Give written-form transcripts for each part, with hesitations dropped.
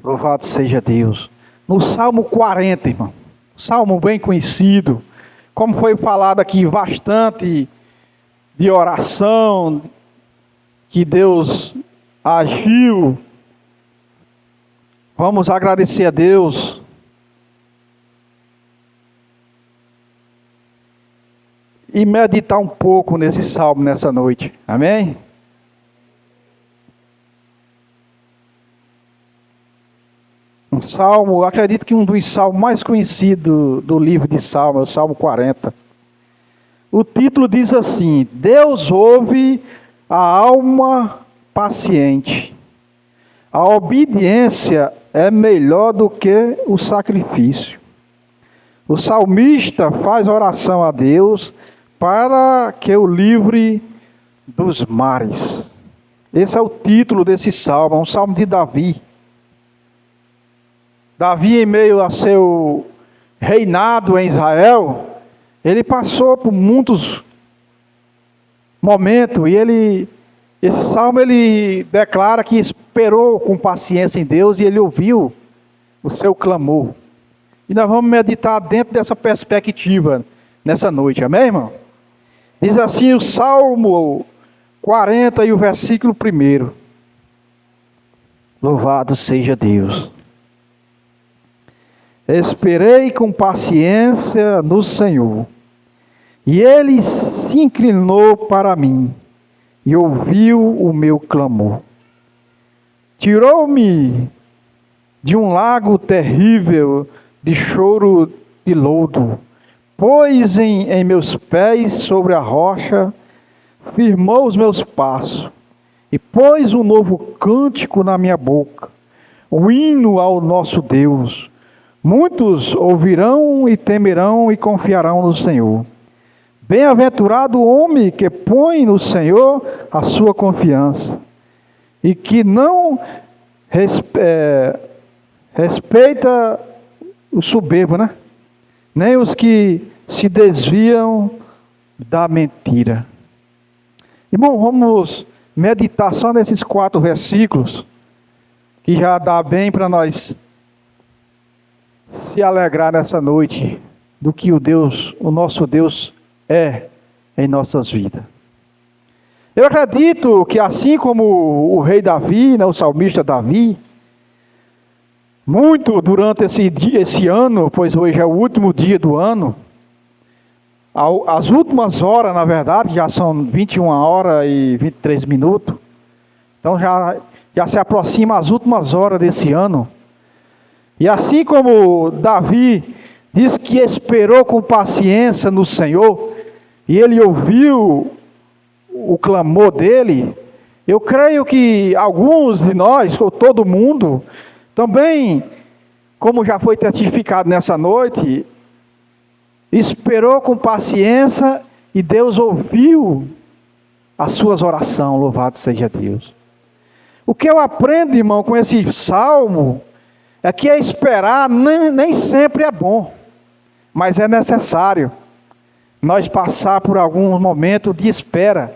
Louvado seja Deus. No Salmo 40, irmão. Salmo bem conhecido. Como foi falado aqui, bastante de oração, que Deus agiu. Vamos agradecer a Deus. E meditar um pouco nesse salmo nessa noite. Amém? Um salmo, acredito que um dos salmos mais conhecidos do livro de Salmo é o Salmo 40. O título diz assim: Deus ouve a alma paciente. A obediência é melhor do que o sacrifício. O salmista faz oração a Deus para que o livre dos mares. Esse é o título desse salmo, é um salmo de Davi. Davi, em meio a seu reinado em Israel, ele passou por muitos momentos e esse salmo ele declara que esperou com paciência em Deus e ele ouviu o seu clamor. E nós vamos meditar dentro dessa perspectiva nessa noite, amém, irmão? Diz assim o Salmo 40 e o versículo 1. Louvado seja Deus. Esperei com paciência no Senhor, e Ele se inclinou para mim, e ouviu o meu clamor. Tirou-me de um lago terrível, de choro de lodo, pôs em meus pés sobre a rocha, firmou os meus passos, e pôs um novo cântico na minha boca, o hino ao nosso Deus. Muitos ouvirão e temerão e confiarão no Senhor. Bem-aventurado o homem que põe no Senhor a sua confiança e que não respeita o soberbo, né? Nem os que se desviam da mentira. Irmão, vamos meditar só nesses 4 versículos, que já dá bem para nós se alegrar nessa noite do que o nosso Deus é em nossas vidas. Eu acredito que assim como o rei Davi, né, o salmista Davi, muito durante esse ano, pois hoje é o último dia do ano, as últimas horas, na verdade, já são 21 horas e 23 minutos, então já se aproxima as últimas horas desse ano. E assim como Davi diz que esperou com paciência no Senhor, e ele ouviu o clamor dele, eu creio que alguns de nós, ou todo mundo, também, como já foi testificado nessa noite, esperou com paciência e Deus ouviu as suas orações, louvado seja Deus. O que eu aprendo, irmão, com esse salmo, é que esperar nem sempre é bom, mas é necessário nós passar por alguns momentos de espera,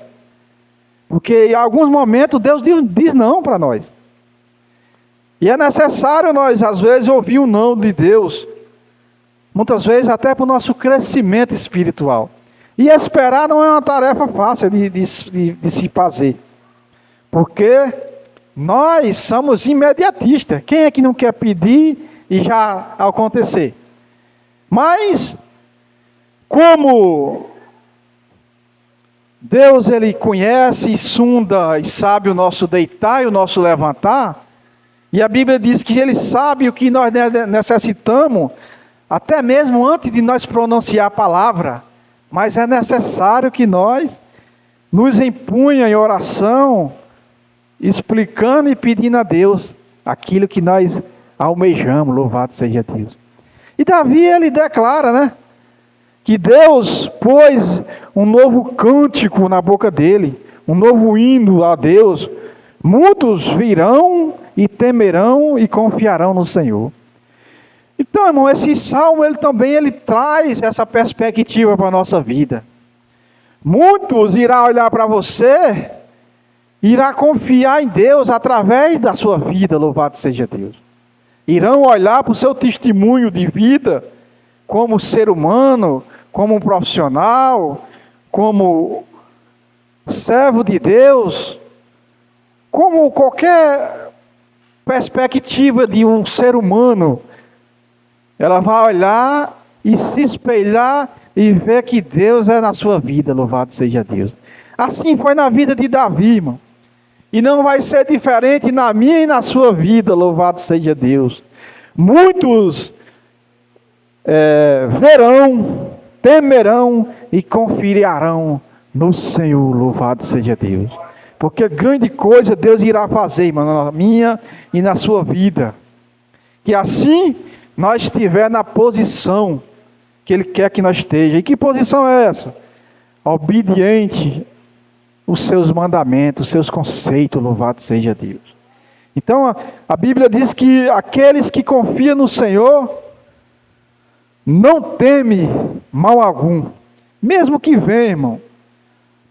porque em alguns momentos Deus diz não para nós, e é necessário nós às vezes ouvir o não de Deus, muitas vezes até para o nosso crescimento espiritual, e esperar não é uma tarefa fácil de se fazer, porque nós somos imediatistas. Quem é que não quer pedir e já acontecer? Mas, como Deus ele conhece e sonda e sabe o nosso deitar e o nosso levantar, e a Bíblia diz que Ele sabe o que nós necessitamos, até mesmo antes de nós pronunciar a palavra, mas é necessário que nós nos empunha em oração, explicando e pedindo a Deus aquilo que nós almejamos, louvado seja Deus. E Davi ele declara, né, que Deus pôs um novo cântico na boca dele, um novo hino a Deus. Muitos virão e temerão e confiarão no Senhor. Então, irmão, esse salmo ele também traz essa perspectiva para a nossa vida. Muitos irão olhar para você, irá confiar em Deus através da sua vida, louvado seja Deus. Irão olhar para o seu testemunho de vida como ser humano, como um profissional, como servo de Deus, como qualquer perspectiva de um ser humano. Ela vai olhar e se espelhar e ver que Deus é na sua vida, louvado seja Deus. Assim foi na vida de Davi, irmão. E não vai ser diferente na minha e na sua vida, louvado seja Deus. Muitos verão, temerão e confiarão no Senhor, louvado seja Deus. Porque grande coisa Deus irá fazer, irmão, na minha e na sua vida. Que assim nós estiver na posição que Ele quer que nós esteja. E que posição é essa? Obediente os seus mandamentos, os seus conceitos, louvado seja Deus. Então a Bíblia diz que aqueles que confiam no Senhor não teme mal algum. Mesmo que venha, irmão,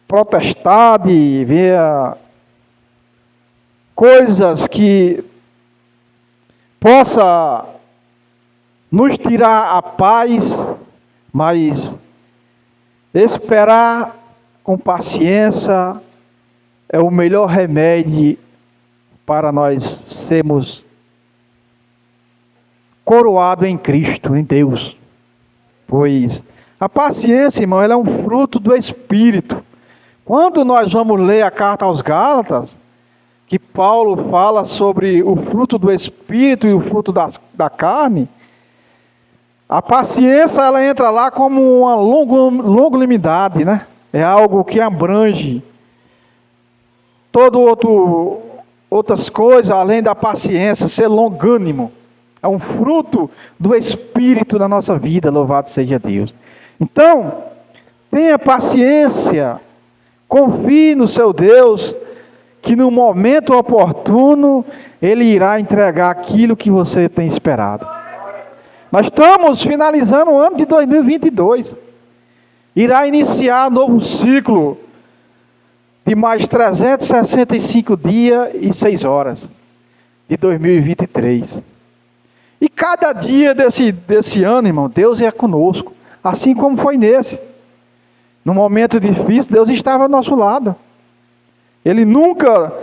protestade, venha coisas que possa nos tirar a paz, mas esperar com paciência é o melhor remédio para nós sermos coroados em Cristo, em Deus. Pois a paciência, irmão, ela é um fruto do Espírito. Quando nós vamos ler a carta aos Gálatas, que Paulo fala sobre o fruto do Espírito e o fruto da carne, a paciência ela entra lá como uma longanimidade, né? É algo que abrange outras coisas além da paciência, ser longânimo. É um fruto do Espírito na nossa vida, louvado seja Deus. Então, tenha paciência, confie no seu Deus, que no momento oportuno Ele irá entregar aquilo que você tem esperado. Nós estamos finalizando o ano de 2022. Irá iniciar um novo ciclo de mais 365 dias e 6 horas de 2023. E cada dia desse ano, irmão, Deus é conosco. Assim como foi nesse. No momento difícil, Deus estava ao nosso lado. Ele nunca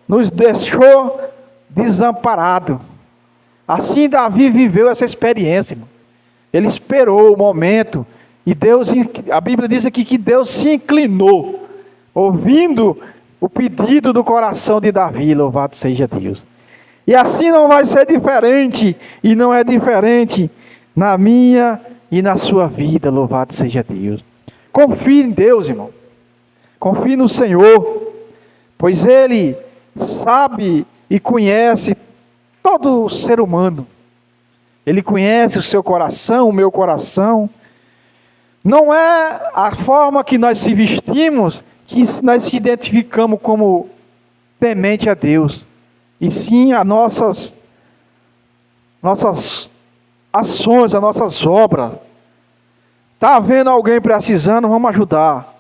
nos deixou desamparados. Assim Davi viveu essa experiência, irmão. Ele esperou o momento. E Deus, a Bíblia diz aqui que Deus se inclinou, ouvindo o pedido do coração de Davi, louvado seja Deus. E assim não vai ser diferente, e não é diferente na minha e na sua vida, louvado seja Deus. Confie em Deus, irmão. Confie no Senhor, pois Ele sabe e conhece todo ser humano. Ele conhece o seu coração, o meu coração. Não é a forma que nós se vestimos que nós se identificamos como temente a Deus, e sim as nossas ações, as nossas obras. Está vendo alguém precisando, vamos ajudar.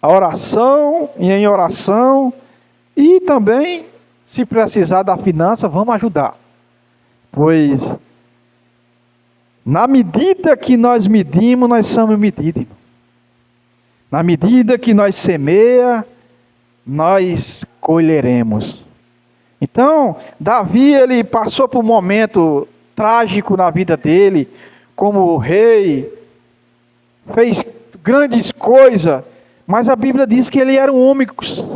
A oração e em oração, e também, se precisar da finança, vamos ajudar. Pois na medida que nós medimos, nós somos medidos. Na medida que nós semeia, nós colheremos. Então, Davi, ele passou por um momento trágico na vida dele, como rei, fez grandes coisas, mas a Bíblia diz que ele era um homem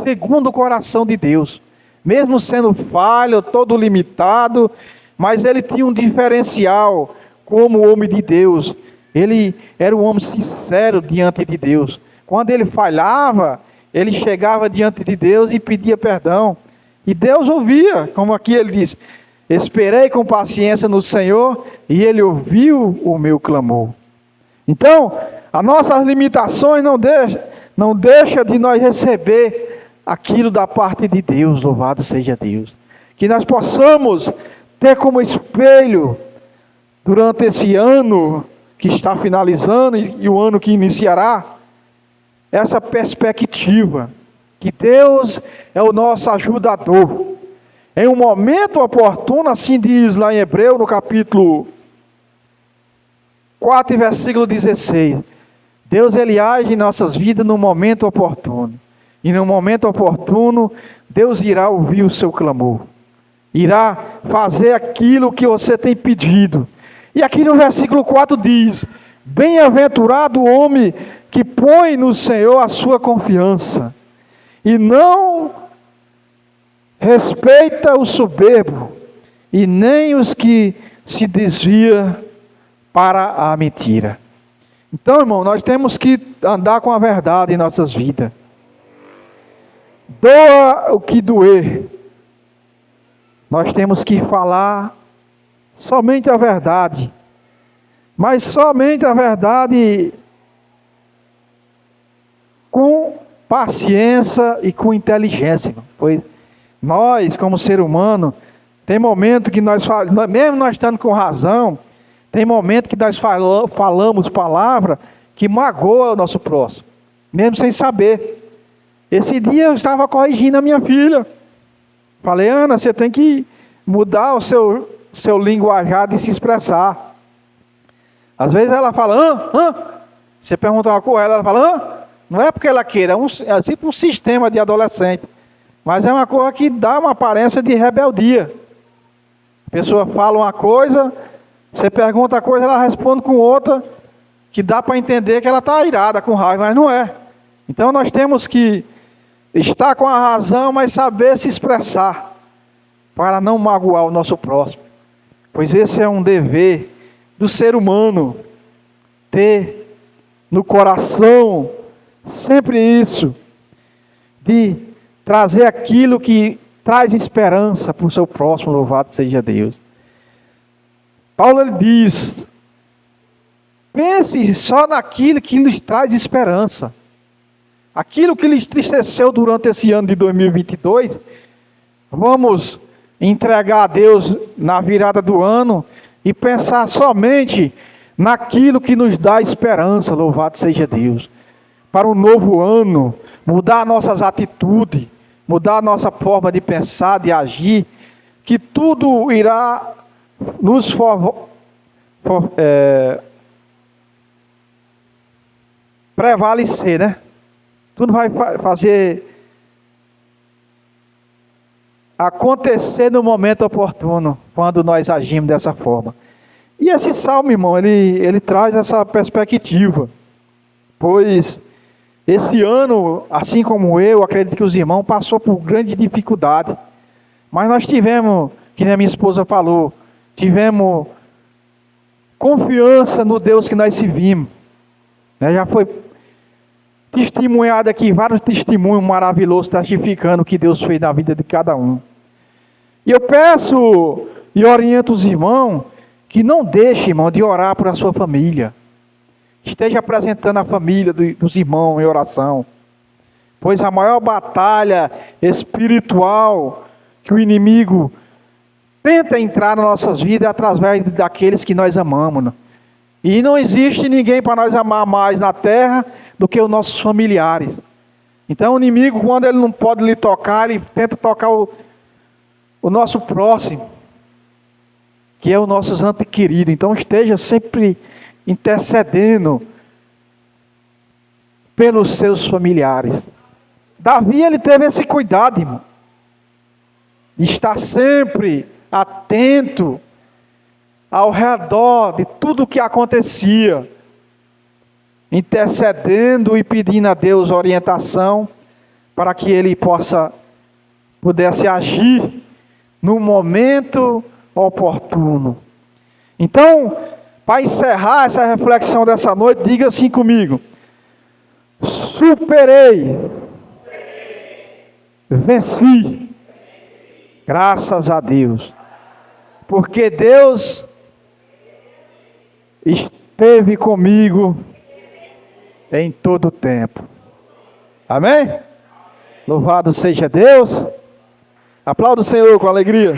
segundo o coração de Deus. Mesmo sendo falho, todo limitado, mas ele tinha um diferencial como homem de Deus. Ele era um homem sincero diante de Deus. Quando ele falhava, ele chegava diante de Deus e pedia perdão. E Deus ouvia, como aqui ele diz: esperei com paciência no Senhor e Ele ouviu o meu clamor. Então, as nossas limitações não deixa de nós receber aquilo da parte de Deus, louvado seja Deus. Que nós possamos ter como espelho, durante esse ano que está finalizando e o ano que iniciará, essa perspectiva, que Deus é o nosso ajudador, Em um momento oportuno, assim diz lá em Hebreu, no capítulo 4, versículo 16. Deus, Ele age em nossas vidas no momento oportuno. E no momento oportuno, Deus irá ouvir o seu clamor. Irá fazer aquilo que você tem pedido. E aqui no versículo 4 diz: bem-aventurado o homem que põe no Senhor a sua confiança, e não respeita o soberbo, e nem os que se desviam para a mentira. Então, irmão, nós temos que andar com a verdade em nossas vidas. Doa o que doer. Nós temos que falar somente a verdade. Mas somente a verdade com paciência e com inteligência. Pois nós, como ser humano, tem momento que nós falamos, mesmo nós estando com razão, tem momento que nós falamos palavra que magoa o nosso próximo, mesmo sem saber. Esse dia eu estava corrigindo a minha filha. Falei: Ana, você tem que mudar o seu linguajar de se expressar. Às vezes ela fala, você pergunta uma coisa, ela fala, não é porque ela queira, é tipo um sistema de adolescente. Mas é uma coisa que dá uma aparência de rebeldia. A pessoa fala uma coisa, você pergunta a coisa, ela responde com outra, que dá para entender que ela está irada, com raiva, mas não é. Então nós temos que estar com a razão, mas saber se expressar, para não magoar o nosso próximo. Pois esse é um dever do ser humano, ter no coração sempre isso, de trazer aquilo que traz esperança para o seu próximo, louvado seja Deus. Paulo, ele diz: pense só naquilo que lhes traz esperança. Aquilo que lhe entristeceu durante esse ano de 2022, vamos entregar a Deus na virada do ano e pensar somente naquilo que nos dá esperança, louvado seja Deus. Para um novo ano, mudar nossas atitudes, mudar a nossa forma de pensar, de agir, que tudo irá nos prevalecer, né? Tudo vai fazer acontecer no momento oportuno, quando nós agimos dessa forma. E esse salmo, irmão, ele traz essa perspectiva. Pois esse ano, assim como eu, acredito que os irmãos passou por grande dificuldade. Mas nós tivemos, que nem a minha esposa falou, tivemos confiança no Deus que nós servimos. Já foi testemunhado aqui vários testemunhos maravilhosos testificando o que Deus fez na vida de cada um. E eu peço e oriento os irmãos que não deixem, irmão, de orar por a sua família. Esteja apresentando a família dos irmãos em oração. Pois a maior batalha espiritual que o inimigo tenta entrar nas nossas vidas é através daqueles que nós amamos. E não existe ninguém para nós amar mais na terra do que os nossos familiares. Então o inimigo, quando ele não pode lhe tocar, ele tenta tocar o nosso próximo, que é o nosso ente querido. Então esteja sempre intercedendo pelos seus familiares. Davi, ele teve esse cuidado, irmão, de estar sempre atento ao redor de tudo o que acontecia, intercedendo e pedindo a Deus orientação para que ele pudesse agir no momento oportuno. Então, para encerrar essa reflexão dessa noite, diga assim comigo: superei, venci, graças a Deus, porque Deus esteve comigo em todo o tempo. Amém? Louvado seja Deus. Aplauda o Senhor com alegria.